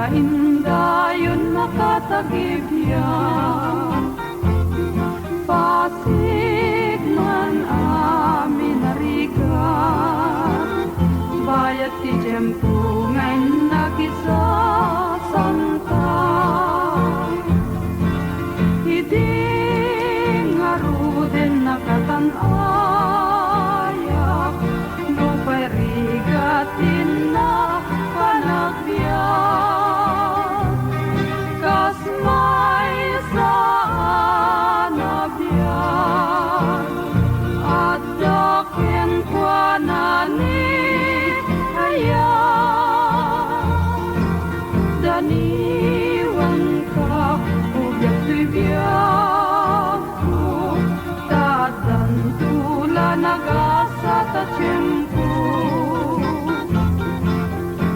Indayon makatagip ya, pasig man amin narigat, bayat ti jempo ngayon nakisasanta. Hindi ngaruden nakatanayak, lupay rigatin na panagbiyak, kas may saan nabiyag, at dakin kwa nanit ayak, daniwan ka ubyak tuy biyak ko, tatantula nagasa ta tiyempo.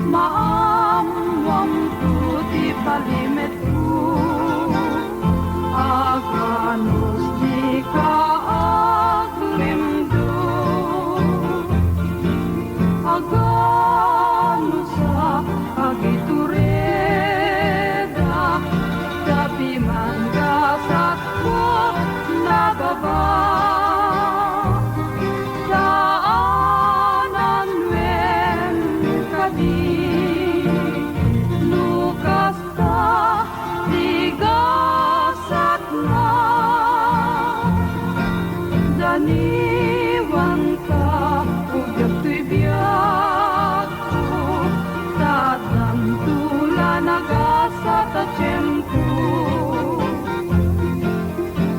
Maamwam tuti palimet ko, aganos di ka aglimdo, aganos sa agitureda, tapi manggasat ko nababa. Daanan wen kadi, lukas ka tigasat na, daniwan ka ugyak tuy biyak ko, tatantula nagasat a tiyempo.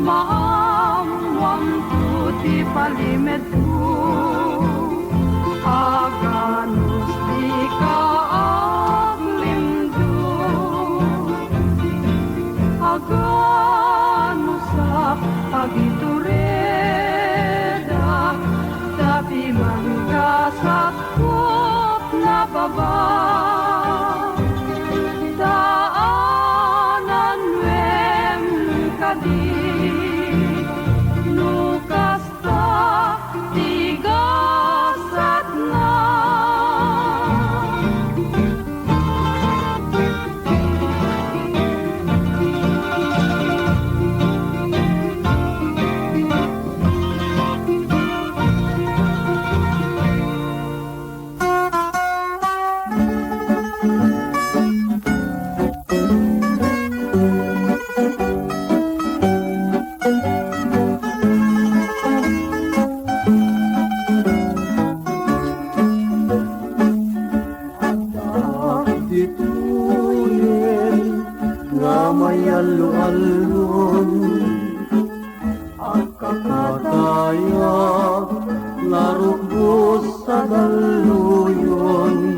Maamwam tuti palimet ko, aganos di ka aglimdo, aganos sa agitureda, tapi manggasat ko na baba. Daanan wem kadi, lukas ta tigasat na. Dituyen nga may alo-alon, at kakatayag narubos sa daluyon.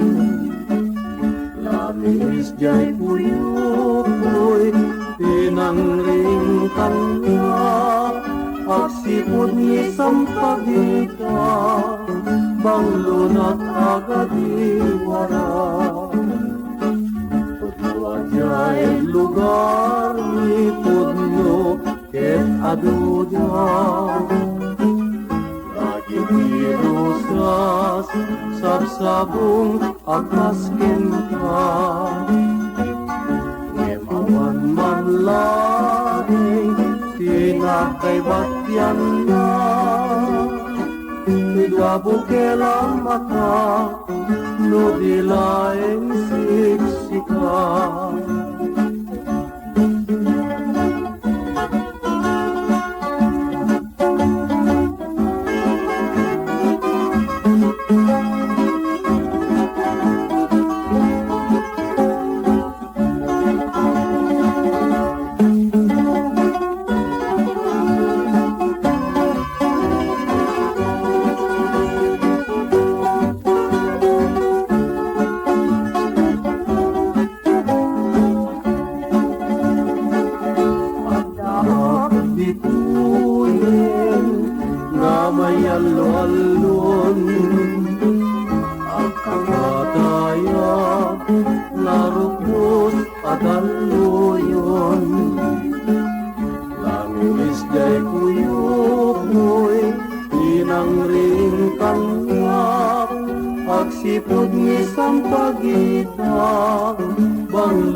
Labis jay puyo-puy, pinangring kanya, agsipod ni sampagita, banglunat agadiwara. Jai lugar ni pudno ket aduda, lagi pirusas sabsabong akas kenta, ngemawan man lagi tinakay batyan na, idwabo kelang mata no dilaeng siksika. Dituyen nga may alo-alon, ang kakatayag narubos adaluyon. Langis jay kuyukoy, pinangring kanya, agsipod ni sampagita, bang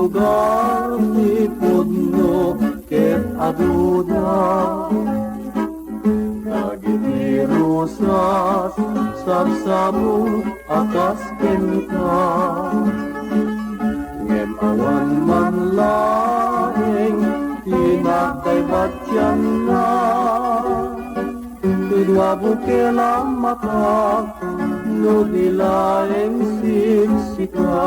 lugar ti pudno ket aduda dagiti rosas sabsabong akas kenta ngem awan man laeng tinakay batyan na tudwa bukela mata no dilaeng siksika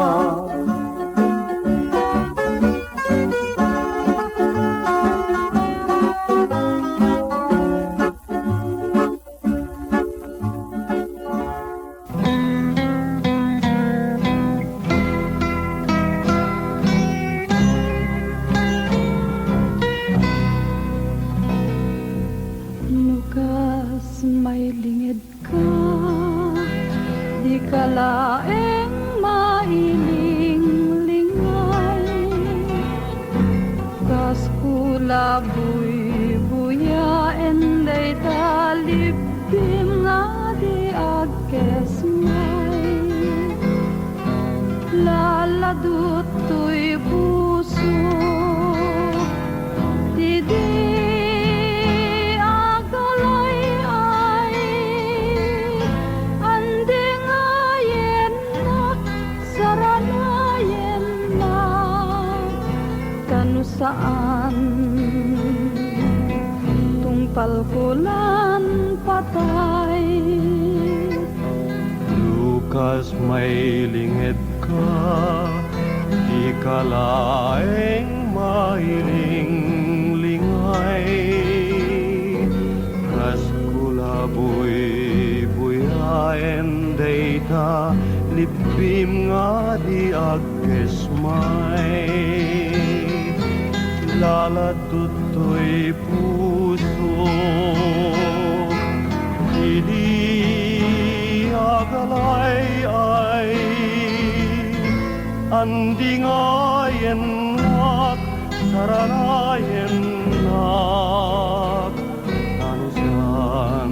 Lukas, may lingid ka, di ka laeng mailing-lingay. Kas kula buya enday talipim nga di agkesmay. Laladut to'y puso, di saan tungpal kulan patay. Lukas, may lingid ka, di ka laeng mailing-lingay. Kas kulaboy buyaen dayta lipim nga di agkesmay. Laladutoy puso hindi agalay-ay andingayen nak saranayen nak tanusan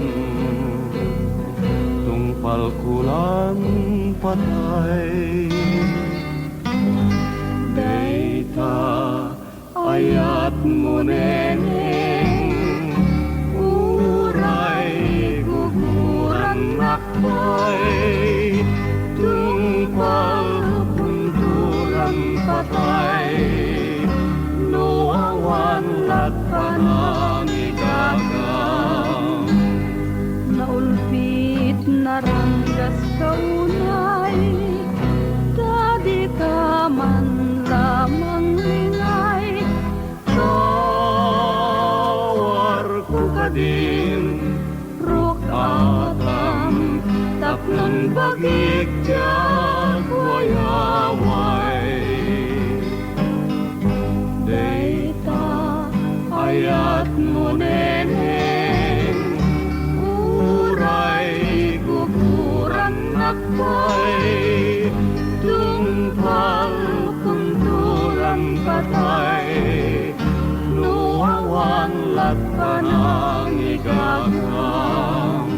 tungpal kulan patay dayta ayat mo neneng uray guguran nakay tungpal punturan patay no awan lat panang igagam Naulpit na ranggas kaunay, tadi ka man lamang lingay. Tawar ko ka din, Rukatam, tapnon bagig tiyak wayaway. dayta Ayat mo neneng, uray guguran nakay, tungpal kunturan patay, nuawan lat panang igagam.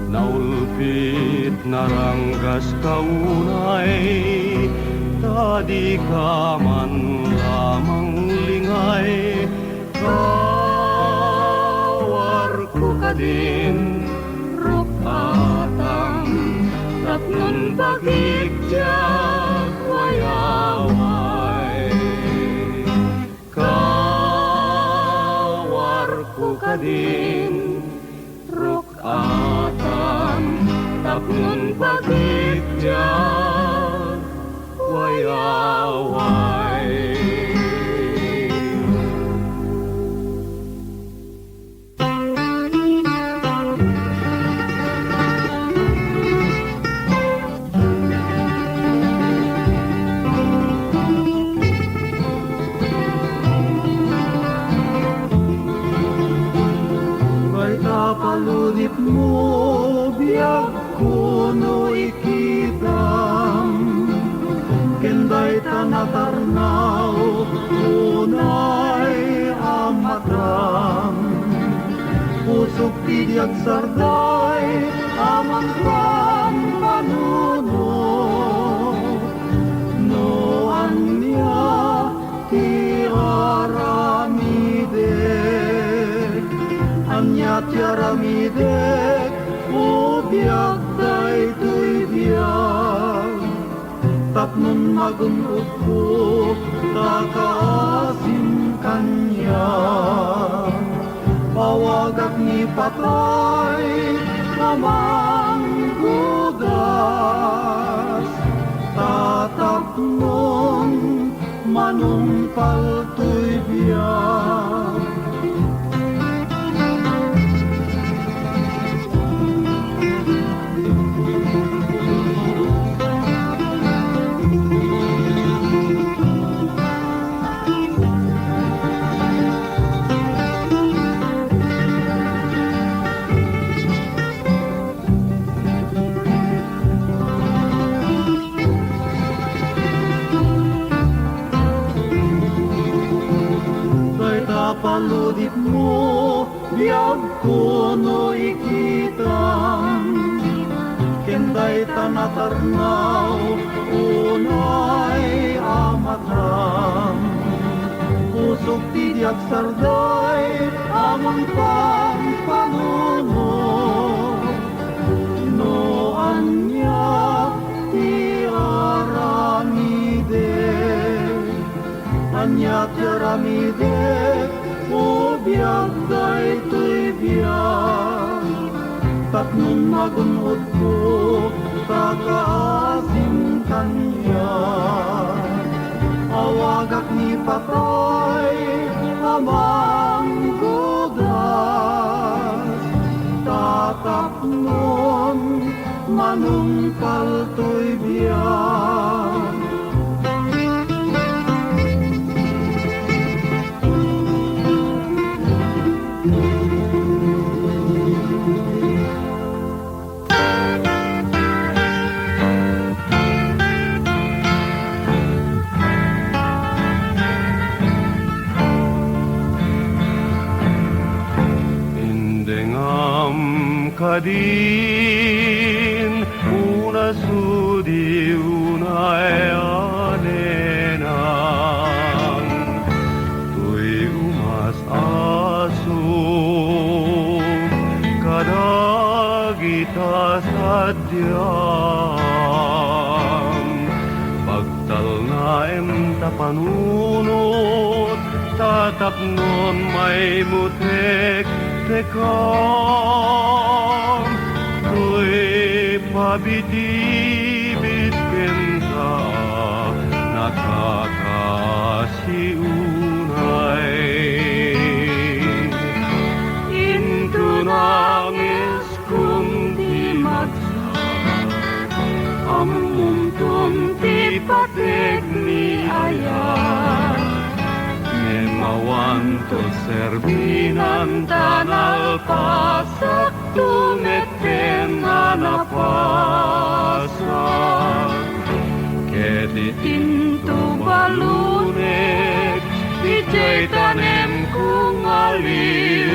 Naulpit na ranggas kaunay, tadi ka man lamang lingay. Kawar ko ka din, rukatam, tapnon bagig tiyak wayaway. Kawar ko ka din, rukatam, tapnon bagig tiyak wayaway. Palunip mo biyak kuno ikitam kenday tanatarnaw unay amatam pusok tidiag sarday amang panuno no anya biag daytoy biag tapnon magunod ko kakaasim kanya pawagak ni patay mamanggudas tatapnon manumpal to'y biyak. Paludip mo, biyag ko no ikitam. Kenday tanatarnaw, unay amatam. Pusok tidiak sarday, amang pampanuno. No anya ti aramide, anya ti aramide. O biag daytoy biag tapnon magunod ko kakaasim kanya awagak ni patay amanggudas tatapnon manumpal to'y biag. Kadin una sudi una anenan tui umas asu kadagita sadyang pagtal na tapanunot tatapnon may mutek tekam tu'y pabitibit kensa nakakasiunay into nangis kundi magsak amumtum ti patek ni ayat mawanto serbinan tanal pasak tumeten anapasak ketitinto balunek ijay tanem kung aliliwat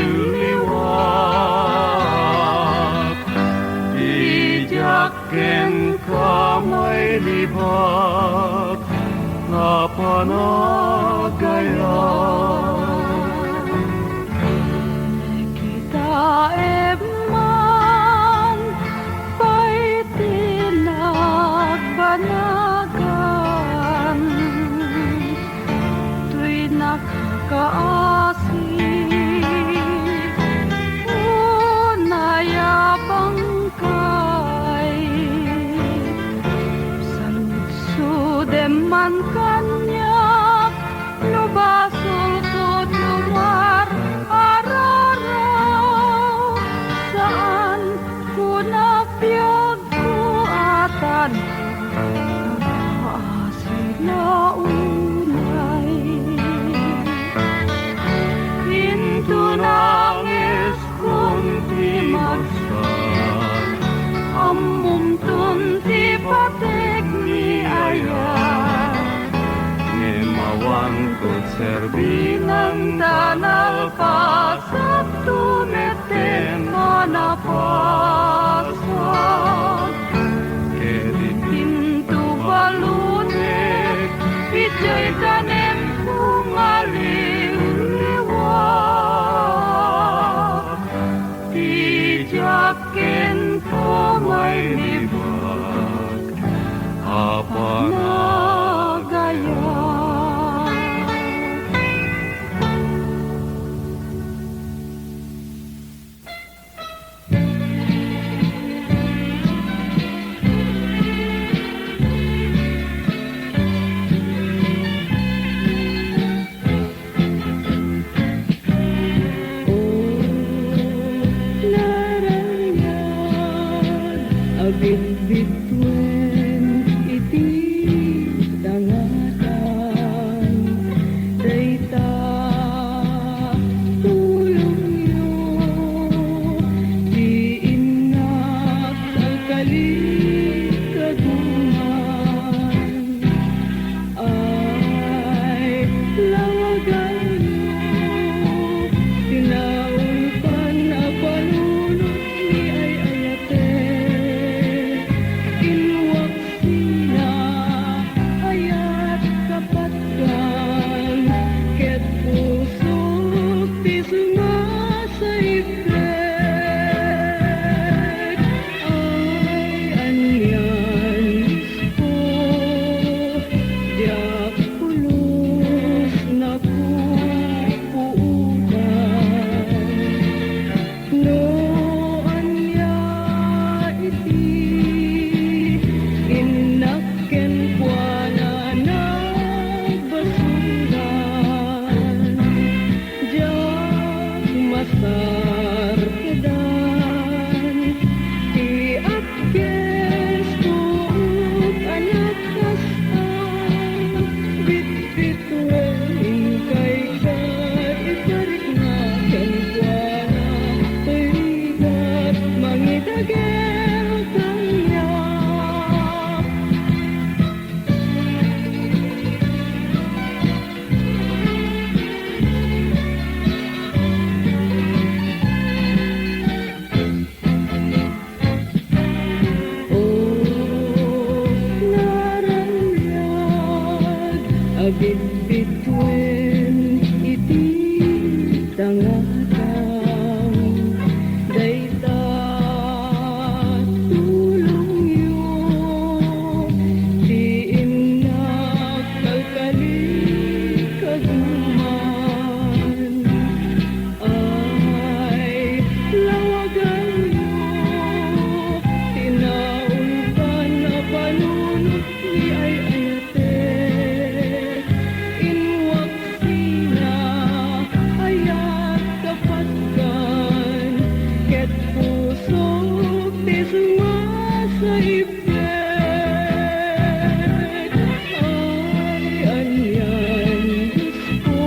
ijaken kamay libak napanagaya kita eman pa'y tinagbanagan tu'y nakakaasip unayabang kay saludsudem man kanyak lubasul ko tumar araraw saan ko napiyag ko atan sila unay into nangis kunti magsak amumtun ti patek ni ayat mawangkot serbinan tanal pasak tumeten manapasak pintu balunek ijay tanem kung aliliwat tijakin po libag, apana Nagaya. Abit bitwen iti dangatan dayta tulong yo di inak kalkali kaguman ay lawagan yo tinaulpan na panunot ni ay ayate Iluwag sina ayat kapatgan ket pusok ti sumasaibek ay anyan ko diak pulos na pupuutan no anya iti inakken kuana na basuran diak masar kedan ti akyes tuut anak kastan bit-bitwen kay ikarik na ken kuana terigat mangitagel kanya Naranyag abit bitwen iti dangatan dayta tulong yo di inak kalkali kaguman ay lawagan yo tinaulpan na panunot ni ay ayate inuwag sina ayat kapatgan ket pusok ti sumasaibek ay anyan ko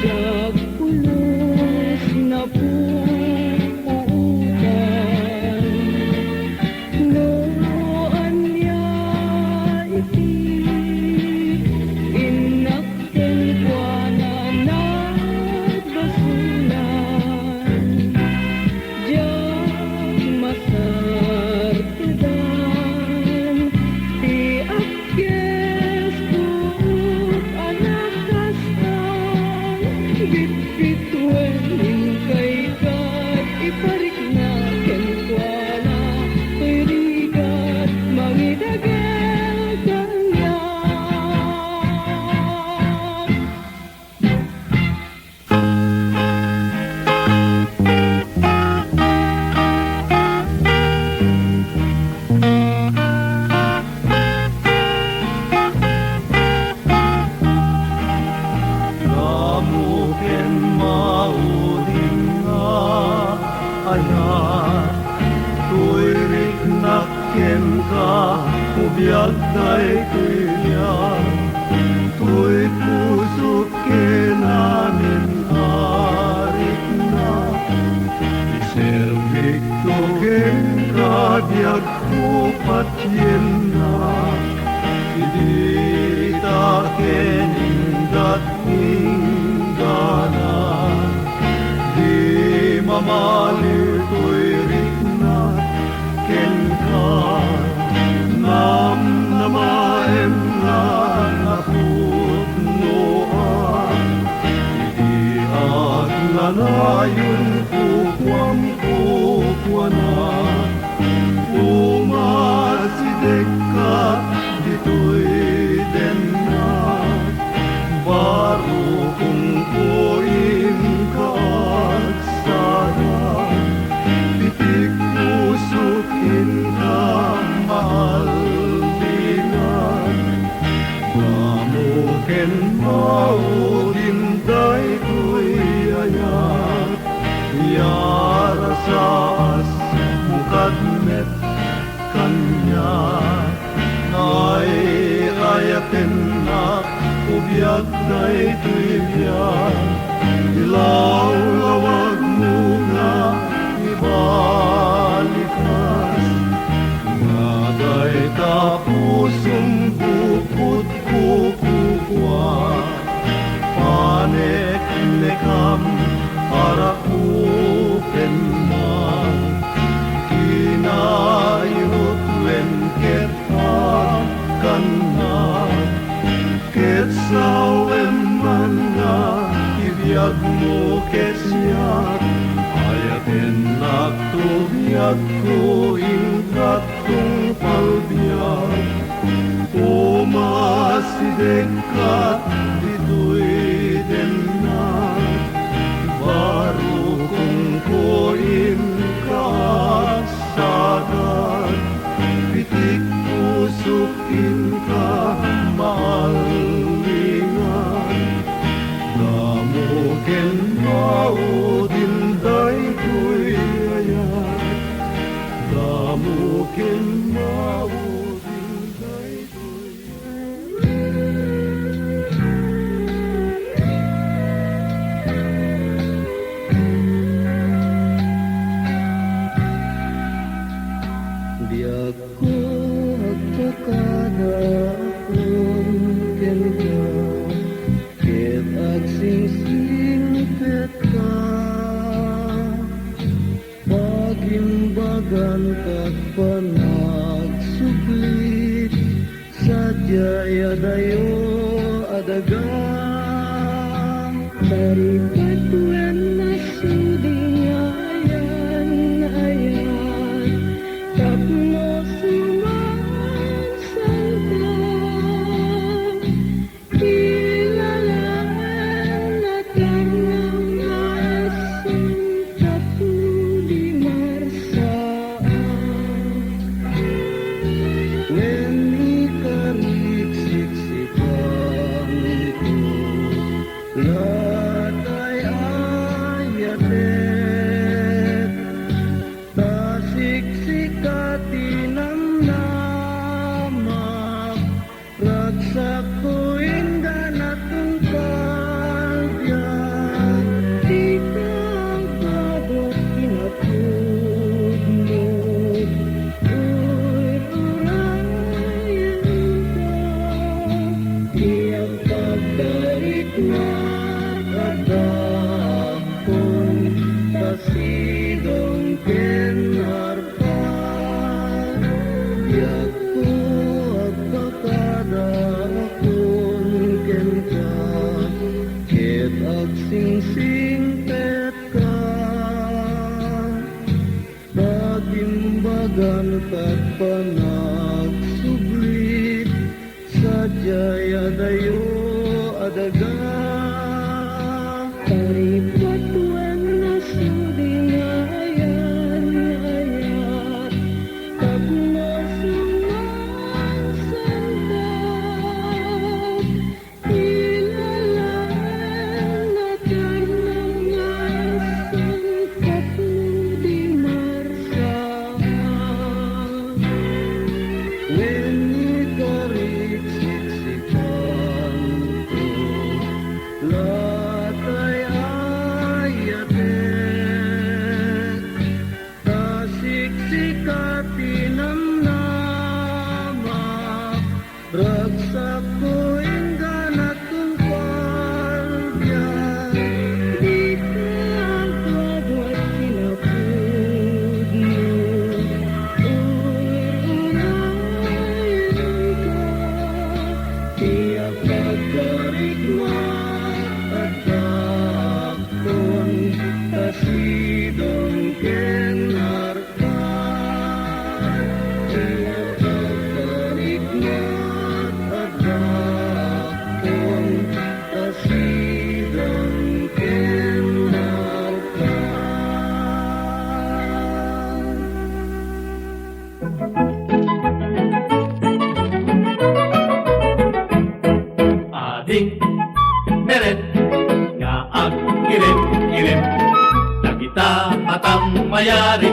diak pulos na pupuutan no anya iti inakken kuana na basulan diak masar kedan ti akyes tuut anak kastan bit-bitwen kay kat iparik na ken kuana terigat mangitagel kanya Kamuken mauding nga ayat tuirik nakken ka ubiyag day kuyan tuy pusok kenamin arik na iservik token ka biag kupatyen na idita kenindat ingganan di mamali tuirik na ken ka nam namaem na naputnoan di at nanayon kukwam kukwana daytoy biyan, ilaw lawag mo nga ibalikas. Nga day tapusong bukod kukukwa, panek nekam arakupen man, kinayot wen ketan kanan, ketsawen man nga ibiyag mo kesyak, ayaten naktubiyag ko ingkatong palbiyag, umasidengkat dito'y denang, baru kong koin kaagsagan, pitik pusukin ka maalingan, damukin maudin daytoy ayan, damukin maudin daytoy di ako agpakada akong kenda, ket agsingsing pet ka, pagimbagan kat panagsuklit, sadyaya dayo adagang, Daripatuan na suding ayan, ayan, tapno sumansang ka, kilalaan at tangang asang tapno di marsaan. wen ikariksiksikan ko, latay ayatet, tasiksikatin ang namak, ragsak ko ingan at tungkalbyan, Di ka ang kabot kinapudmod, urayan ka. Di ang pagdarikmat at dakon, kasidong kenarpan, yak ko agpakada akong kenta, ket agsingsing pet ka, pagimbagan kat panagsublit, sadyaya dayo adagang. Daripatuan na suding ayan, ayan, tapno sumansang ka, kilalaan at tangang asang tapno di marsaan. Wen ikariksiksikan ko, latay ayatet, tasiksikatin ang namak, ragsak ko inggan at tungkalbyan, Di ka ang kabot kinapudmod, urayan ka. tiyak pagkarikmat at dakon, kasidong kenarpan, tiyak pagkarikmat at dakon, kasidong kenarpan. Ading meret nga agkirim-kirim, nakita matang mayari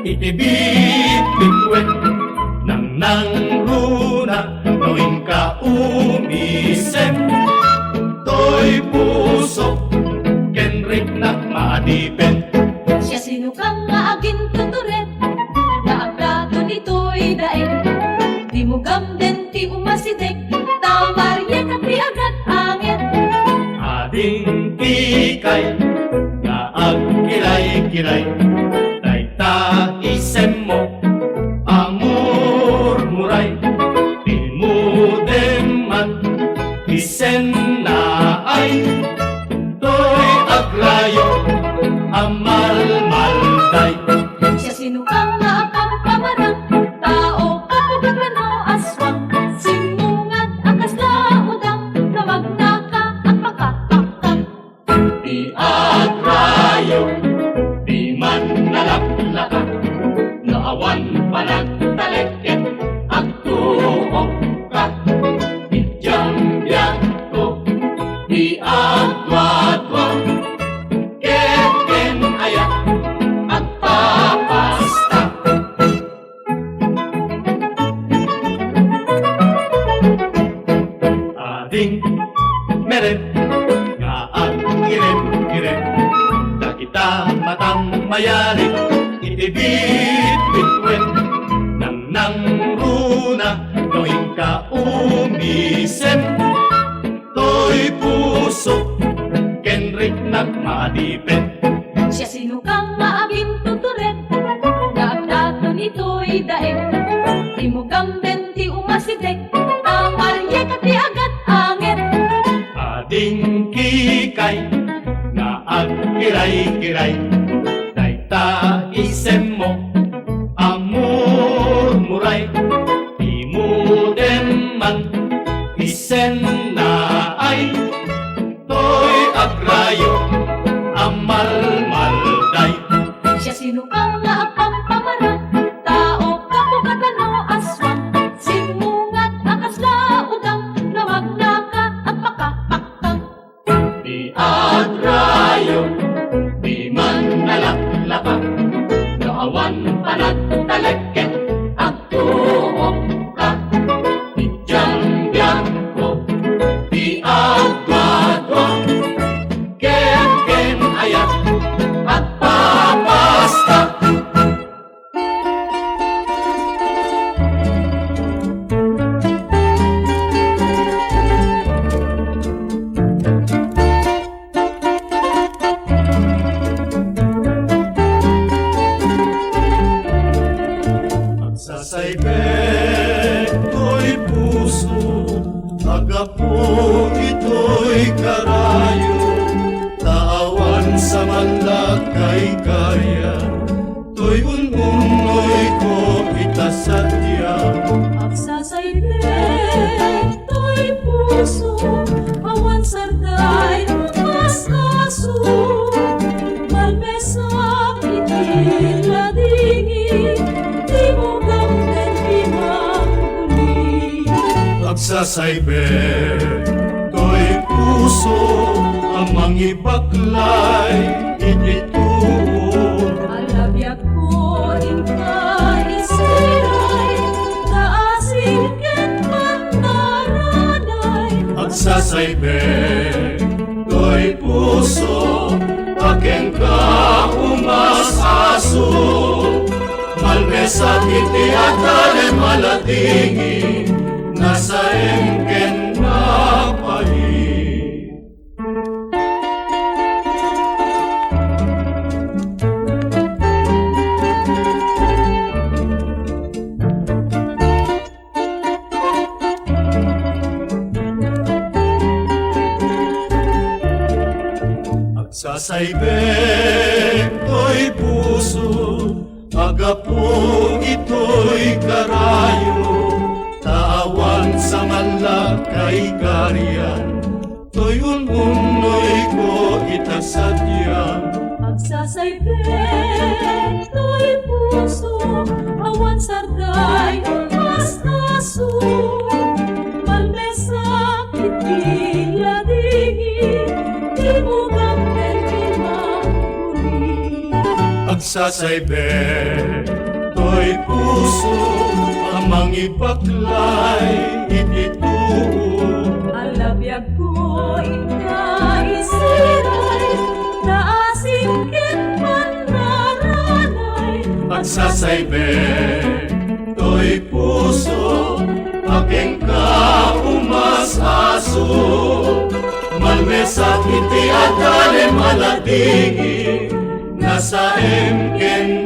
itibit-bitwen, nang runa noing ka umisem, maadipin. Siya sinukang nga aging tuturet, na ang dato nito'y daig. Di mo gamden ti umasidek, tamarye ka ti agad angin. Ading kikay, nga agkilay-kilay, dayta isem mo, amur-muray. Di mo deman, isen na ay, to'y agrayo, amal-malday. Siya sinukang nga pampamarang, tao kapugat no aswang. Simungat akas laudang, nawag na ka at makatakang. Di agrayo, di man nalaklaka, naawan panagtaleket, at tuok ka. Idyang-dyang ko, di agwadwa, ken ayak, at papasta. Ading meret, nga ang irim-irim, na kita matang mayari, itibit bitwen, nang runa, gawin ka umisem, to'y puso, kenrik nagmadipin. Siya sinukang nga aging tuturet, na ang dato nito'y daig. Di mo gamden ti umasidek, tamarye ka ti agad angin. Ading kikay, nga agkiray-kiray, dayta isem mo, amur-muray. Di mo deman, isen na ay, to'y agrayo, amal-malday. Siya sinukang nga pampamarang, tao kapugat no aswang. Simungat akas laudang, nawag na ka at makatakang. Di agrayo, di man nalaklaka, naawan panagtaleket, at tuok ka. Idyang-dyang ko, di agwadwa, ken ayak, at papasta. Agsasaybek to'y puso, agapo ito'y karayo, taawan sa manlakay kaya, to'y ununoy ko itasadya. Agsasaybek to'y puso, awan sarday mas aso. Malmesak iti ladingi, di mo gamden di maguli. Agsasaybek to'y puso, ang mangibaklay itituo. Alabyak ko inka isiray, kaasing ken pandaranay. Agsasaybek to'y puso, aking ka umasaso. Malbesat iti atale malatingi, nasa engken napahi. Agsasaybek to'y puso, agapong ito'y karayo, taawan sa manlakay kariyan, to'y ununoy ko itasadya. Agsasaybek to'y puso, awan sarday mas aso. Malmesak iti ladingi, di mo gamden di maguli. Agsasaybek to'y puso, ang mangibaklay itituo. Alabyak ko inka isiray, naasing sa saybe. To'y puso, aking kaumas-aso, malmesat iti agale maladigi, nasa emken